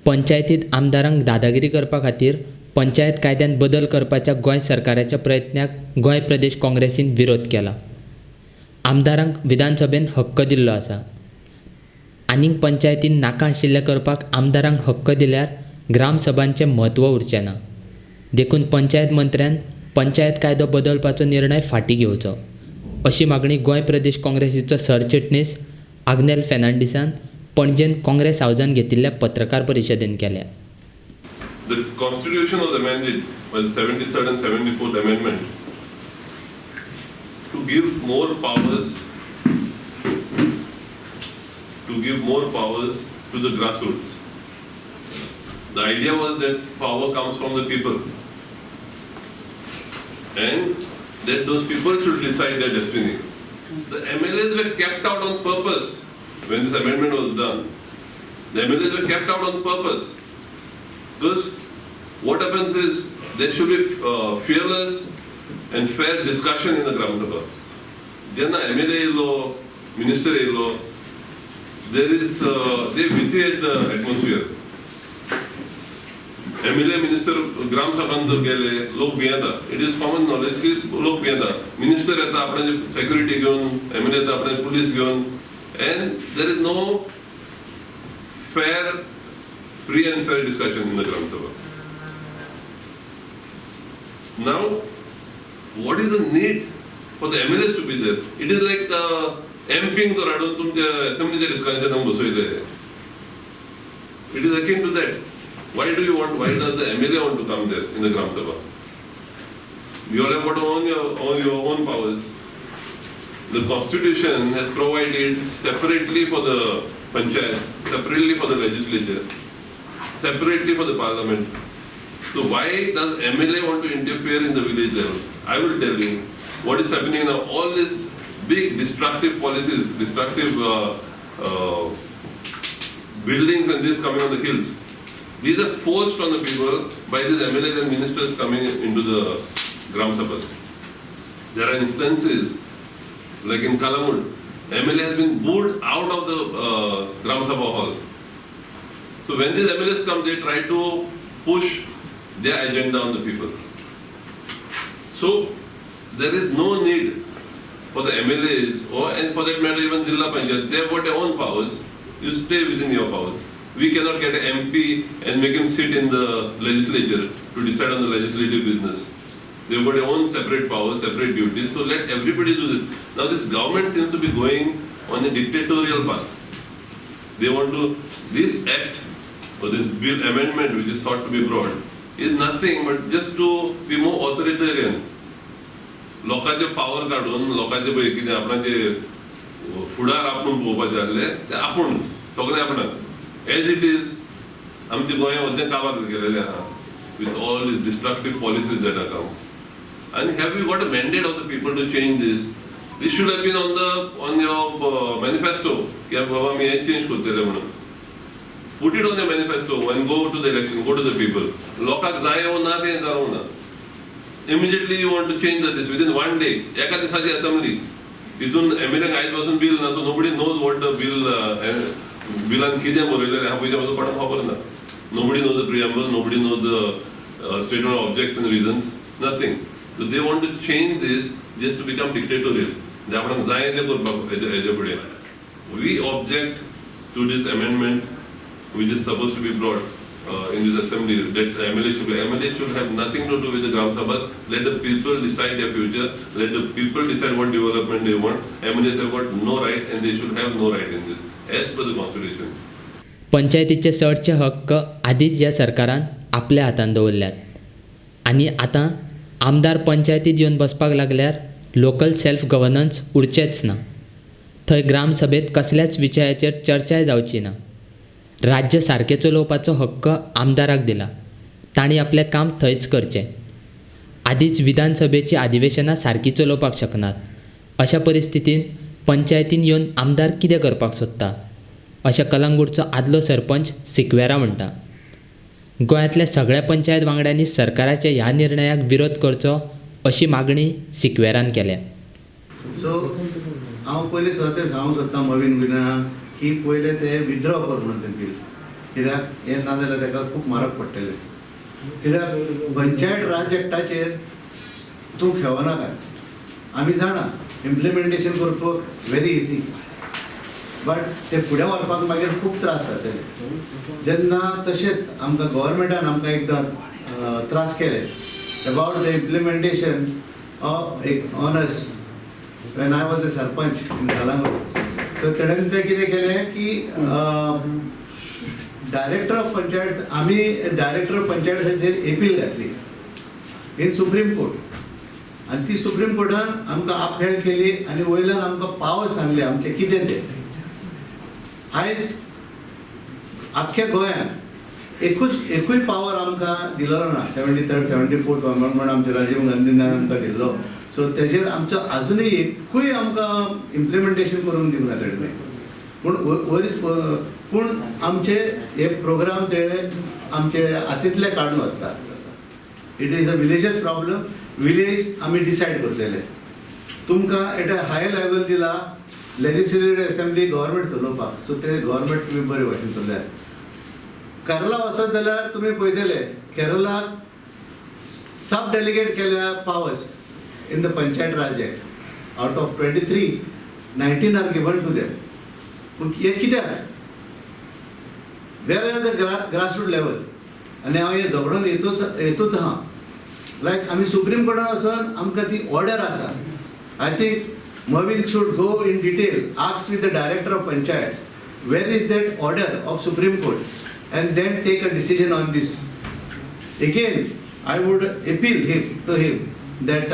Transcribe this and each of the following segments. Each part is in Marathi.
पंचायतीत आमदारांक दादागिरी करपा खातीर पंचायत कायद्यात बदल करपाच्या गोंय सरकाराच्या प्रयत्नाक गोंय प्रदेश काँग्रेसीन विरोध केला. आमदारांक विधानसभेत हक्क दिल्लो आसा. आनीक पंचायतीन नाका आशिल्लें करपाक आमदारांक हक्क दिल्यार ग्रामसभांचें म्हत्व उरचें ना. देखून पंचायत मंत्र्यान पंचायत कायदो बदलपाचो निर्णय फाटीं घेवचो अशी मागणी गोंय प्रदेश काँग्रेसीचो सरचिटणीस आग्नेल फेर्नांडीसान पणजेन काँग्रेस हावजान घेतिल्ल्या पत्रकार परिशदेंत केल्या. The Constitution was amended by the 73rd and 74th Amendment to give more powers to the grassroots. The idea was that power comes from the people and that those people should decide their destiny. The MLAs were kept out on purpose when this amendment was done. The MLAs were kept out on purpose because what happens is there should be fearless and fair discussion in the Gram Sabha. Jenna MLA law, minister law, they vitiate the atmosphere. MLA minister Gram Sabha गेले लोक भियेता. It is common knowledge की लोक भियेता. Minister येता आपणे security घेऊन, MLA येता आपणे police घेऊन, and there is no fair, free and fair discussion in the Gram Sabha. Now, what is the need for the MLAs to be there? It is like MPing to radon तुमच्या assemblyच्या discussion बसवले. It is akin to that. Why does the MLA want to come there in the Gram Sabha? You all have got your own powers. The Constitution has provided separately for the Panchayat, separately for the legislature, separately for the Parliament. So why does MLA want to interfere in the village level? I will tell you what is happening now. All these big destructive policies, destructive buildings and this coming on the hills. These are forced on the people by these MLAs and ministers coming into the Gram Sabhas. There are instances like in Kalamud, MLA has been booed out of the Gram Sabha hall. So when these MLAs come, they try to push their agenda on the people. So there is no need for the MLAs and for that matter even Zilla Panchayat. They have got their own powers. You stay within your powers. We cannot get an MP and make him sit in the legislature to decide on the legislative business. They've got their own separate powers, separate duties. So let everybody do this. Now this government seems to be going on a dictatorial path. They want to, this act or this bill amendment which is sought to be brought is nothing but just to be more authoritarian. लोकांचे पावर काढून लोकांचे पळय कितें आपणाचे फुडार आपूण पळोवपाचे आसले ते आपूण सगळे आपणाक as it is आमचे गोंया वचून काबार केलेले आहा with all these destructive policies that are come. And have we got a mandate of the people to change this? This should have been on your manifesto. कि बाबा मी हे चेंज करतले म्हणून. Put it on your manifesto and go to the election, go to the people. लोकांक जाय ओ ना ते जावं ना. Immediately you want to change this within one day. एका दिसाची assembly. तितून MLA आयज पासून bill ना, so nobody knows what the बिलान कितें बरयलेलें आहा पयच्या पासून कोणाक खबर ना. Nobody knows the preamble, nobody knows the statement of objects and reasons, nothing. So they want to change this just to become dictatorial. जे आपणाक जाय तें करपाक हेजे फुडें. We object to this amendment which is supposed to be brought in this assembly that MLA should have nothing to do with the Gram Sabhas. Let the people decide their future. Let the people decide what development they want. MLAs have got no right and they should have no right in this as per the Constitution. पंचायतीचे चडचे हक्क आदींच ह्या सरकारान आपल्या हातान दवरल्यात आनी आतां आमदार पंचायतीत येवन बसपाक लागल्यार लोकल सेल्फ गव्हर्नन्स उरचेंच ना. थंय ग्रामसभेत कसल्याच विशयाचेर चर्चाय जावची ना. राज्य सारकें चलोवपाचो हक्क आमदाराक दिला. तांणी आपलें काम थंयच करचें. आदींच विधानसभेची अधिवेशनां सारकीं चलोवपाक शकनात. अशा परिस्थितींत पंचायतीन येवन आमदार कितें करपाक सोदता अशें कलंगूटचो आदलो सरपंच सिक्वेरा म्हणटा. गोंयांतल्या सगळ्या पंचायत वांगड्यांनी सरकाराच्या ह्या निर्णयाक विरोध करचो अशी मागणी सिक्वेरान केल्या. सो हांव पयलीं सद्या सांगूंक सोदता मवीन विधानाक की पयले ते विथड्रॉ कर म्हणून तें बील कित्याक हें ना जाल्यार ताका खूब म्हारग पडटलें. कित्याक पंचायत राज एक्टाचेर तूं खेवनाका. आमी जाणा इम्प्लिमेंटेशन करपाक व्हेरी इजी, बट ते फुडें व्हरपाक मागीर खूब त्रास जातले. जेन्ना तशेंच आमकां गव्हर्मेंटान आमकां एकदां त्रास केले अबाउट द इम्प्लिमेंटेशन ऑफ एक honours when I was the sarpanch in Kalangur. तर तेणेन ते कितें केलें की डायरेक्टर ऑफ पंचायत आमी डायरेक्टर ऑफ पंचायतीचेर अपील घातली इन सुप्रीम कोर्ट. आनी ती सुप्रीम कोर्टान आमकां अपहेल्ड केली आनी वयल्यान आमकां पावर सांगले आमचें कितें तें. आयज आख्ख्या गोंयांत एकूय पावर आमकां दिलेलो ना. 73rd 74th अमेंडमेंट आमच्या राजीव गांधीन आमकां दिल्लो. सो तेजेर आमचो आजुनूय एकूय आमकां इम्प्लिमेंटेशन करून दिवंक ना तेणें. पूण आमचे हे प्रोग्राम तेणे आमचे हातींतले काडून वता. It is a villages problem. Village आमी डिसायड करतले. तुमकां एट अ हाय लेवल दिला लेजिस्लेटिव्ह असेंब्ली गव्हर्मेंट चलोवपाक. सो ते गव्हर्मेंट तुमी बरे भाशेन चलल्यार. केरला वचत जाल्यार तुमी पळयतले केरलाक सब डेलिगेट केल्या powers in the Panchayat Raj Act. Out of 23, 19 are given to them. पूण हे कित्याक? Where is the grassroots level? आनी हांव हे झगडून येतूच आहा. लायक आमी सुप्रीम कोर्टान वचोन आमकां ती ऑर्डर आसा. I think Movin should go in detail, ask with the director of panchayats, where is that order of Supreme Court, and then take a decision on this. Again, I would appeal to him that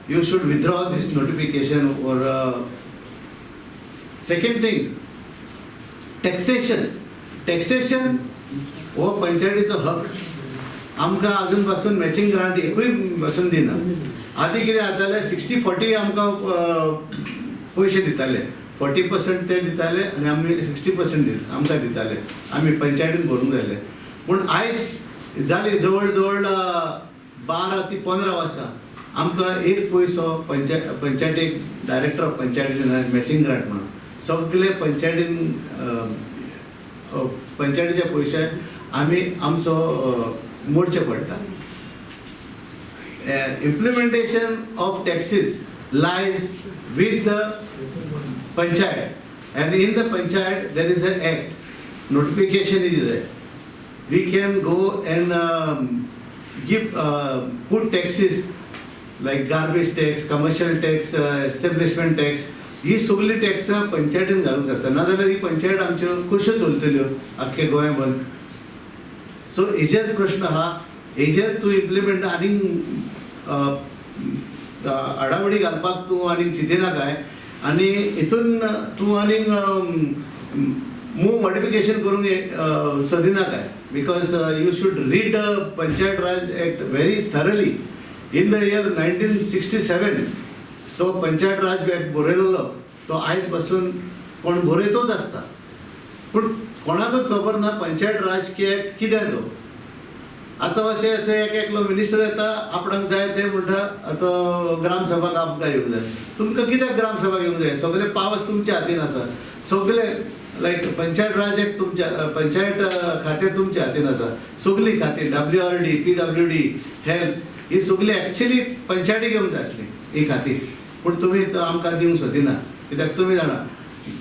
you should withdraw this notification. Or second thing, taxation हो पंचायतीचो हक. आमकां अजून पासून मॅचिंग ग्रांट एकूय पासून दिना. आदी कितें जातालें 60-40 आमकां पयशे दिताले. 40% ते दिताले आनी आमी 60% आमकां दिताले. आमी पंचायतीन भरूंक जाय. पूण आयज जाली जवळ जवळ 12 ते 15 वर्सां आमकां एक पयसो पंचायतीक डायरेक्टर ऑफ पंचायतीन मॅचिंग ग्रांट म्हणून सगळे पंचायतीचे पयशे आमी आमचो मोडचे पडटा. Implementation of taxes lies with the panchayat, and in the panchayat there is an act. Notification is there. We can go and put taxes like garbage tax, commercial tax, establishment tax. ही सगळी टॅक्स पंचायतीन घालूंक जाता. नाजाल्यार ही पंचायत आमच्यो कश्यो चलतल्यो आख्खे गोंयभर. सो हेजेर प्रश्न आहा. हेजेर तूं इम्प्लिमेंट आनीक आडावडी घालपाक तूं आनीक चिंतिना काय, आनी हितून तूं आनीक मॉडिफिकेशन करूंक सोदिना काय. Because you should read panchayat Raj act very thoroughly. In the year 1967 तो पंचायत राज एक्ट बरयलेलो. तो आयज पासून कोण बरयतोच आसता, पूण कोणाकूच खबर ना पंचायत राज एक्ट कितें तो. आतां अशें एकलो मिनिस्टर येता, आपणाक जाय ते म्हणटा आतां ग्रामसभाक आमकां येवंक जाय. तुमकां कित्याक ग्रामसभाक येवंक जाय? सगळे पावर्स तुमच्या हातीन आसा. सगळे लायक पंचायत राज एक्ट तुमच्या, पंचायत खातें तुमच्या हातीन आसा. सगळीं खातीं WRD, PWD, हेल्थ ही सगळीं एक्चुअली पंचायतीक येवंक जाय आसली ही खातीं. पूण तुमी आमकां दिवंक सोदिना. कित्याक तुमी जाणा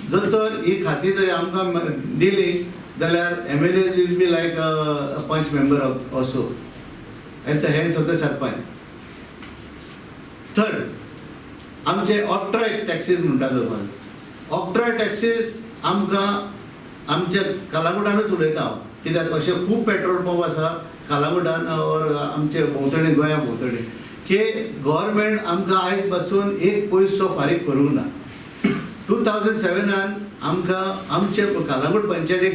जर तर ही खातीं जर आमकां दिली जाल्यार MLA will be like a punch member also at the hands of the sarpanch. Third, आमचे ऑक्ट्रॉय टॅक्सीस म्हणटा लोकांक. ऑक्ट्रॉय टॅक्सीस आमकां आमच्या कालागुटानूच उलयता हांव. कित्याक अशे खूब पेट्रोल पंप आसा कालागुटान और आमचे भोंवतणी गोंया भोंवतणी की गव्हर्मेंट आमकां आयज पासून एक पयसो फारीक करूंक ना. 2007 आमकां आमचे कालागूट पंचायतीक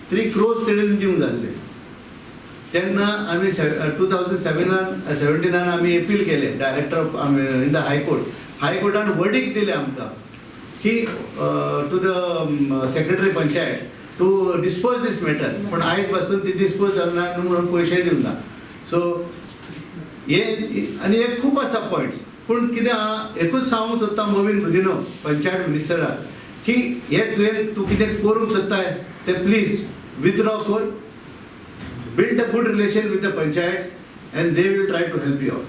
3 crores तेणेन दिवंक जाल्ले. तेन्ना आमी 2017 आमी अपील केले डायरेक्टर ऑफ इन द हायकोर्टान वर्डिक्ट दिले आमकां की to the secretary panchayat to dispose this matter. पूण आयज पासून ती डिस्पोज जावना म्हणून पयशे दिवंक ना. सो हे आनी हे खूब आसा पॉयंट्स. पूण कितें आहा, एकूच सांगूंक सोदता मोविन गुदिनो पंचायत मिनिस्टराक की हे तुवें तूं कितें करूंक सोदताय ते please withdraw code, build a good relation with the panchayats, and they will try to help you out.